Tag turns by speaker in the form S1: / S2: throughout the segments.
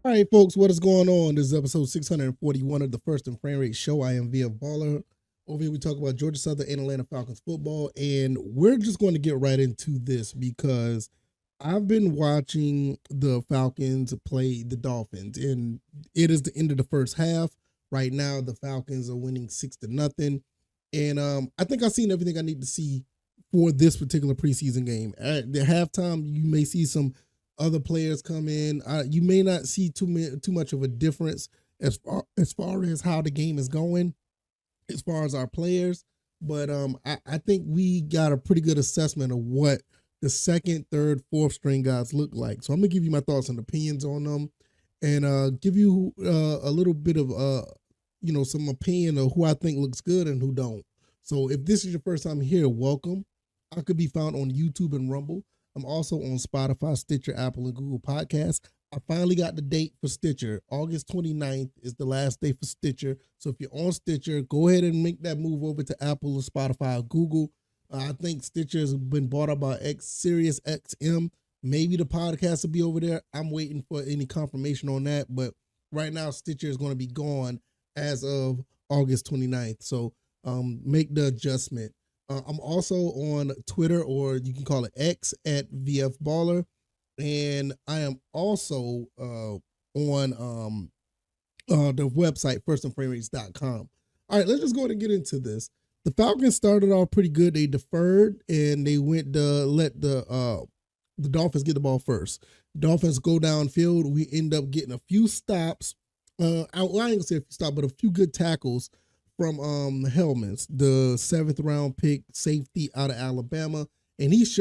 S1: All right, folks, what is going on? This is episode 641 of the First and Frame Rate Show. I am VF Baller. Over here, we talk about Georgia Southern and Atlanta Falcons football, and we're just going to get right into this because I've been watching the Falcons play the Dolphins, and it is the end of the first half. Right now, the Falcons are winning 6-0, and I think I've seen everything I need to see for this particular preseason game. At the halftime, you may see some other players come in. You may not see too much of a difference as far as how the game is going, as far as our players. But I think we got a pretty good assessment of what the second, third, fourth string guys look like. So I'm gonna give you my thoughts and opinions on them, and give you a little bit of some opinion of who I think looks good and who don't. So if this is your first time here, welcome. I could be found on YouTube and Rumble. I'm also on Spotify, Stitcher, Apple, and Google Podcasts. I finally got the date for Stitcher. August 29th is the last day for Stitcher. So if you're on Stitcher, go ahead and make that move over to Apple or Spotify or Google. I think Stitcher has been bought up by Sirius XM. Maybe the podcast will be over there. I'm waiting for any confirmation on that. But right now, Stitcher is going to be gone as of August 29th. So make the adjustment. I'm also on Twitter, or you can call it X, at VF Baller. And I am also on the website, firstandframerates.com. All right, let's just go ahead and get into this. The Falcons started off pretty good. They deferred, and they went to let the Dolphins get the ball first. Dolphins go downfield. We end up getting a few stops. I ain't gonna say a few stops, but a few good tackles from Hellmans, the 7th round pick safety out of Alabama. And he's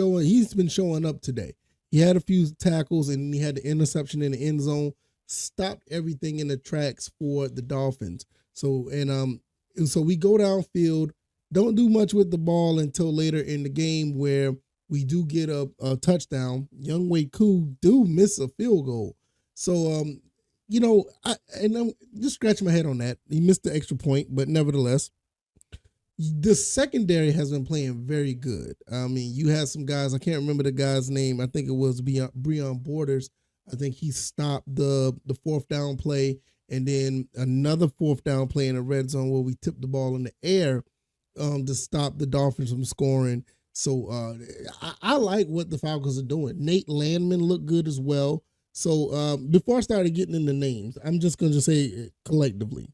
S1: been showing up today. He had a few tackles and he had the interception in the end zone, stopped everything in the tracks for the Dolphins. So we go downfield, don't do much with the ball until later in the game where we do get a touchdown. Young Wei Koo do miss a field goal. So I'm just scratching my head on that. He missed the extra point, but nevertheless, the secondary has been playing very good. I mean, you had some guys, I can't remember the guy's name. I think it was Breon Borders. I think he stopped the fourth down play, and then another fourth down play in the red zone where we tipped the ball in the air to stop the Dolphins from scoring. So I like what the Falcons are doing. Nate Landman looked good as well. So before I started getting into names, I'm just going to say it collectively.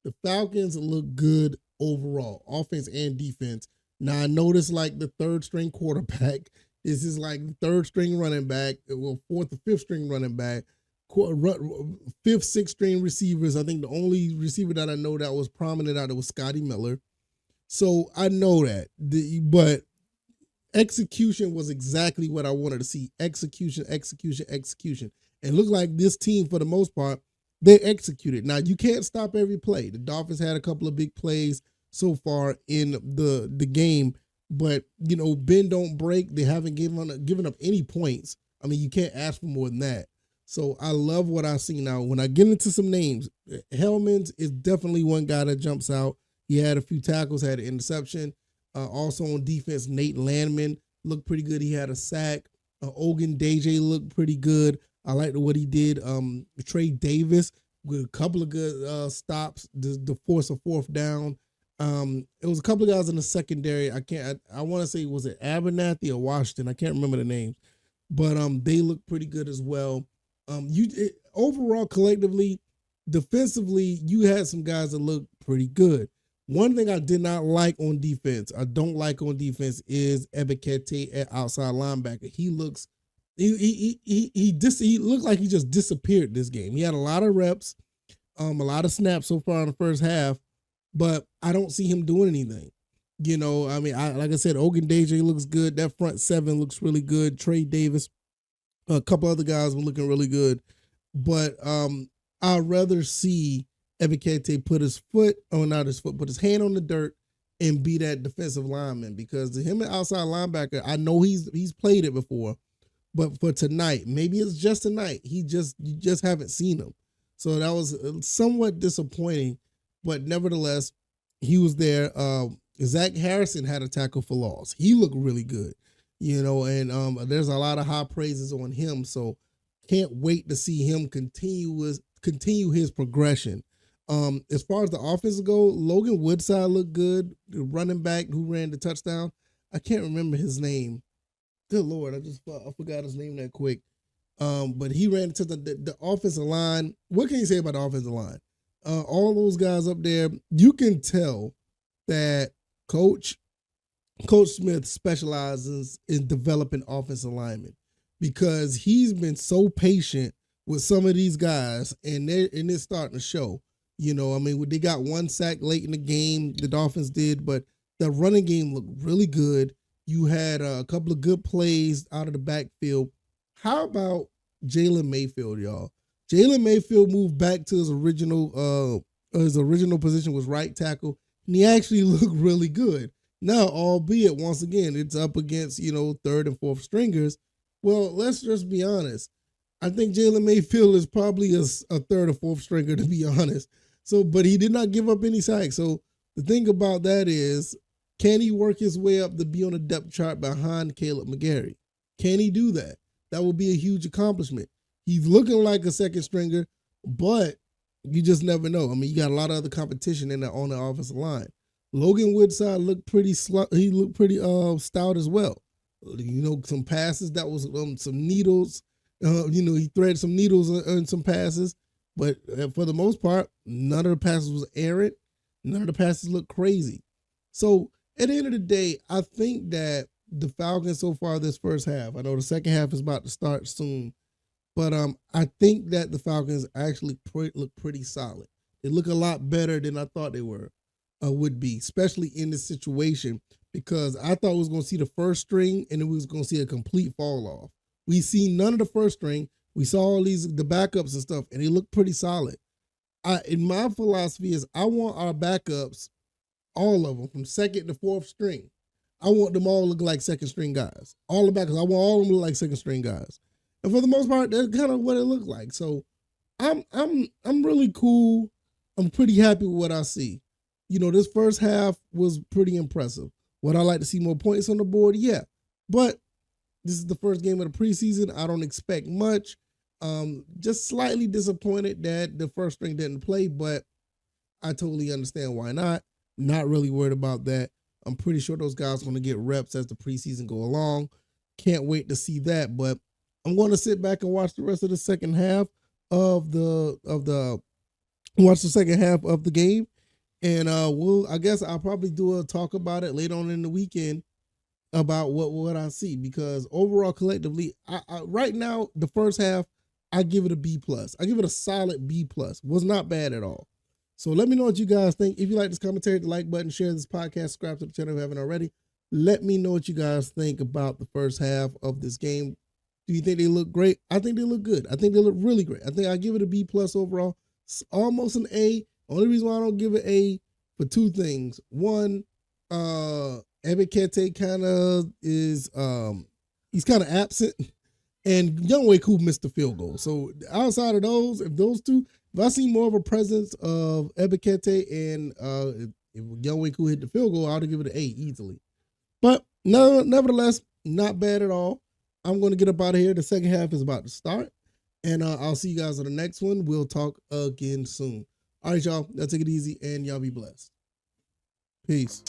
S1: The Falcons look good overall, offense and defense. Now, I noticed like the third string quarterback. This is like third string running back, fourth or fifth string running back, fifth, sixth string receivers. I think the only receiver that I know that was prominent out there was Scotty Miller. So I know that. But execution was exactly what I wanted to see. Execution. And look like this team, for the most part, they executed. Now, you can't stop every play. The Dolphins had a couple of big plays so far in the game, but, bend don't break. They haven't given up any points. I mean, you can't ask for more than that. So I love what I see now. When I get into some names, Hellmans is definitely one guy that jumps out. He had a few tackles, had an interception. Also on defense, Nate Landman looked pretty good. He had a sack. Ogun Deje looked pretty good. I liked what he did. Trey Davis with a couple of good stops to force a fourth down. It was a couple of guys in the secondary. I want to say, was it Abernathy or Washington? I can't remember the names, but they looked pretty good as well. Overall, collectively, defensively, you had some guys that looked pretty good. One thing I did not like on defense, I don't like on defense, is Ebiketie at outside linebacker. He looked like he just disappeared this game. He had a lot of reps, a lot of snaps so far in the first half, but I don't see him doing anything. Like I said, Ogun Deje looks good. That front seven looks really good. Trey Davis, a couple other guys were looking really good, but I'd rather see Ebiketie put his hand on the dirt and be that defensive lineman, because him and outside linebacker, I know he's played it before, but for tonight, maybe it's just tonight, you just haven't seen him. So that was somewhat disappointing, but nevertheless, he was there. Zach Harrison had a tackle for loss. He looked really good, and there's a lot of high praises on him. So Can't wait to see him continue his progression. As far as the offense go, Logan Woodside looked good. The running back who ran the touchdown, I can't remember his name. Good Lord, I forgot his name that quick. But he ran into the offensive line. What can you say about the offensive line? All those guys up there, you can tell that Coach Smith specializes in developing offensive linemen because he's been so patient with some of these guys, and they're starting to show. You know, I mean, they got one sack late in the game, the Dolphins did, but the running game looked really good. You had a couple of good plays out of the backfield. How about Jalen Mayfield, y'all? Jalen Mayfield moved back to his original position was right tackle, and he actually looked really good. Now, albeit once again, it's up against, third and fourth stringers. Well, let's just be honest. I think Jalen Mayfield is probably a third or fourth stringer, to be honest. So, but he did not give up any sacks. So the thing about that is, can he work his way up to be on the depth chart behind Caleb McGarry? Can he do that? That would be a huge accomplishment. He's looking like a second stringer, but you just never know. I mean, you got a lot of other competition on the offensive line. Logan Woodside looked pretty stout as well. Some passes that was some needles. He threaded some needles in some passes, but for the most part, none of the passes was errant. None of the passes looked crazy. So at the end of the day, I think that the Falcons so far this first half, I know the second half is about to start soon, but I think that the Falcons actually look pretty solid. They look a lot better than I thought they would be, especially in this situation, because I thought we was going to see the first string and then we was going to see a complete fall off. We see none of the first string. We saw all the backups and stuff, and they look pretty solid. In my philosophy is I want our backups, all of them, from second to fourth string. I want them all to look like second string guys. All the backups, I want all of them to look like second string guys. And for the most part, that's kind of what it looked like. So I'm really cool. I'm pretty happy with what I see. This first half was pretty impressive. Would I like to see more points on the board? Yeah. But this is the first game of the preseason. I don't expect much. Just slightly disappointed that the first string didn't play, but I totally understand why not. Not really worried about that. I'm pretty sure those guys are going to get reps as the preseason go along. Can't wait to see that. But I'm going to sit back and watch the rest of the second half of the game. And I guess I'll probably do a talk about it later on in the weekend about what I see, because overall collectively, I right now, the first half, I give it a B+. I give it a solid B+. Was not bad at all. So let me know what you guys think. If you like this commentary, hit the like button, share this podcast, subscribe to the channel if you haven't already. Let me know what you guys think about the first half of this game. Do you think they look great? I think they look good. I think they look really great. I think I give it a B+ overall. It's almost an A. Only reason why I don't give it A for two things. One, Ebikete kind of is he's kind of absent, and Younghoe missed the field goal. So outside of those, if I see more of a presence of Ebikete and if Younghoe hit the field goal, I'll give it an A easily. But no, nevertheless, not bad at all. I'm going to get up out of here. The second half is about to start, and I'll see you guys on the next one. We'll talk again soon. All right, y'all. Y'all take it easy, and y'all be blessed. Peace.